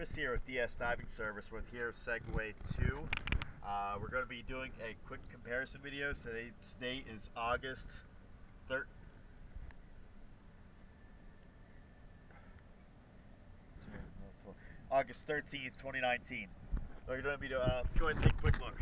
Chris here with DS Diving Service with here Segue 2. We're going to be doing a quick comparison video. Today's date is August 3rd. August 13th, 2019. We're going to be doing, let's go ahead and take a quick look.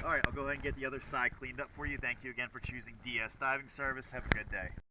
Alright, I'll go ahead and get the other side cleaned up for you. Thank you again for choosing DS Diving Service. Have a good day.